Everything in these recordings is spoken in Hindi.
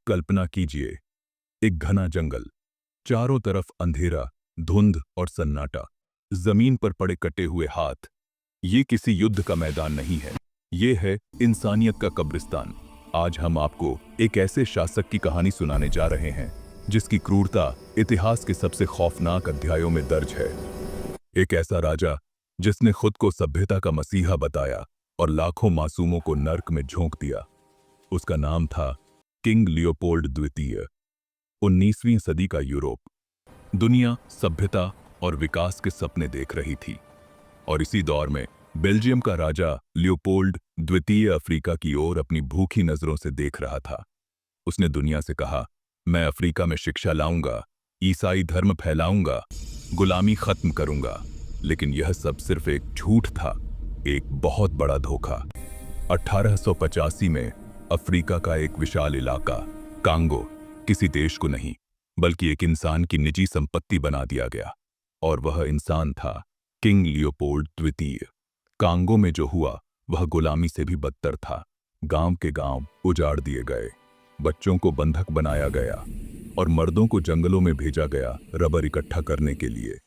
कल्पना कीजिए, एक घना जंगल, चारों तरफ अंधेरा, धुंध और सन्नाटा, जमीन पर पड़े कटे हुए हाथ। ये किसी युद्ध का मैदान नहीं है, ये है इंसानियत का कब्रिस्तान। आज हम आपको एक ऐसे शासक की कहानी सुनाने जा रहे हैं जिसकी क्रूरता इतिहास के सबसे खौफनाक अध्यायों में दर्ज है। एक ऐसा राजा जिसने खुद को सभ्यता का मसीहा बताया और लाखों मासूमों को नर्क में झोंक दिया। उसका नाम था किंग लियोपोल्ड द्वितीय। 19वीं सदी का यूरोप, दुनिया सभ्यता और विकास के सपने देख रही थी, और इसी दौर में बेल्जियम का राजा लियोपोल्ड द्वितीय अफ्रीका की ओर अपनी भूखी नजरों से देख रहा था। उसने दुनिया से कहा, मैं अफ्रीका में शिक्षा लाऊंगा, ईसाई धर्म फैलाऊंगा, गुलामी खत्म करूंगा। लेकिन यह सब सिर्फ एक झूठ था, एक बहुत बड़ा धोखा। 1885 में अफ्रीका का एक विशाल इलाका, कांगो, किसी देश को नहीं बल्कि एक इंसान की निजी संपत्ति बना दिया गया, और वह इंसान था किंग लियोपोल्ड द्वितीय। कांगो में जो हुआ वह गुलामी से भी बदतर था। गांव के गांव उजाड़ दिए गए, बच्चों को बंधक बनाया गया और मर्दों को जंगलों में भेजा गया रबर इकट्ठा करने के लिए।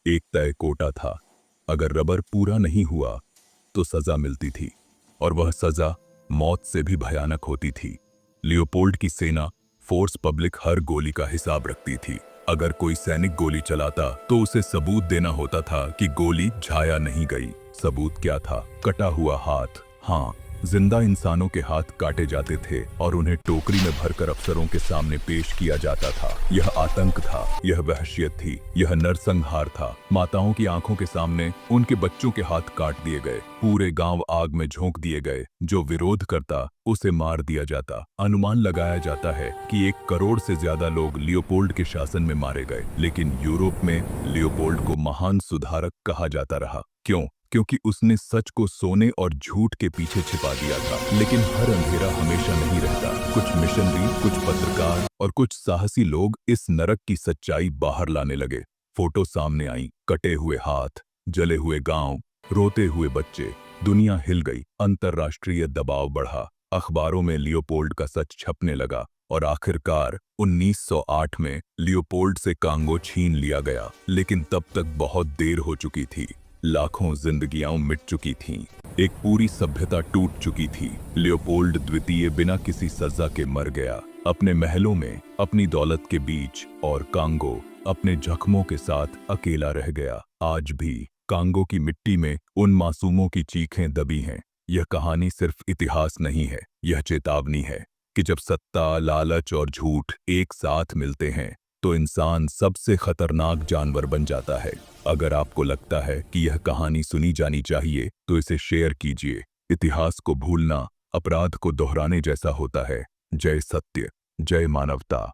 एक तय कोटा था, अगर रबर पूरा नहीं हुआ तो सजा मिलती थी, और वह सजा मौत से भी भयानक होती थी। लियोपोल्ड की सेना फोर्स पब्लिक हर गोली का हिसाब रखती थी। अगर कोई सैनिक गोली चलाता तो उसे सबूत देना होता था कि गोली झाया नहीं गई। सबूत क्या था? कटा हुआ हाथ। हाँ, जिंदा इंसानों के हाथ काटे जाते थे और उन्हें टोकरी में भरकर अफसरों के सामने पेश किया जाता था। यह आतंक था, यह वहशियत थी, यह नरसंहार था। माताओं की आंखों के सामने उनके बच्चों के हाथ काट दिए गए, पूरे गांव आग में झोंक दिए गए। जो विरोध करता उसे मार दिया जाता। अनुमान लगाया जाता है कि 1 करोड़ से ज्यादा लोग लियोपोल्ड के शासन में मारे गए। लेकिन यूरोप में लियोपोल्ड को महान सुधारक कहा जाता रहा। क्यों? क्योंकि उसने सच को सोने और झूठ के पीछे छिपा दिया था। लेकिन हर अंधेरा हमेशा नहीं रहता। कुछ मिशनरी, कुछ पत्रकार और कुछ साहसी लोग इस नरक की सच्चाई बाहर लाने लगे। फोटो सामने आई, कटे हुए हाथ, जले हुए गांव, रोते हुए बच्चे। दुनिया हिल गई, अंतर्राष्ट्रीय दबाव बढ़ा, अखबारों में लियोपोल्ड का सच छपने लगा, और आखिरकार 1908 में लियोपोल्ड से कांगो छीन लिया गया। लेकिन तब तक बहुत देर हो चुकी थी। लाखों जिंदगियां मिट चुकी थीं, एक पूरी सभ्यता टूट चुकी थी। लियोपोल्ड द्वितीय बिना किसी सजा के मर गया, अपने महलों में, अपनी दौलत के बीच, और कांगो अपने जख्मों के साथ अकेला रह गया। आज भी कांगो की मिट्टी में उन मासूमों की चीखें दबी हैं। यह कहानी सिर्फ इतिहास नहीं है, यह चेतावनी है कि जब सत्ता, लालच और झूठ एक साथ मिलते हैं तो इंसान सबसे खतरनाक जानवर बन जाता है। अगर आपको लगता है कि यह कहानी सुनी जानी चाहिए तो इसे शेयर कीजिए। इतिहास को भूलना अपराध को दोहराने जैसा होता है। जय सत्य, जय मानवता।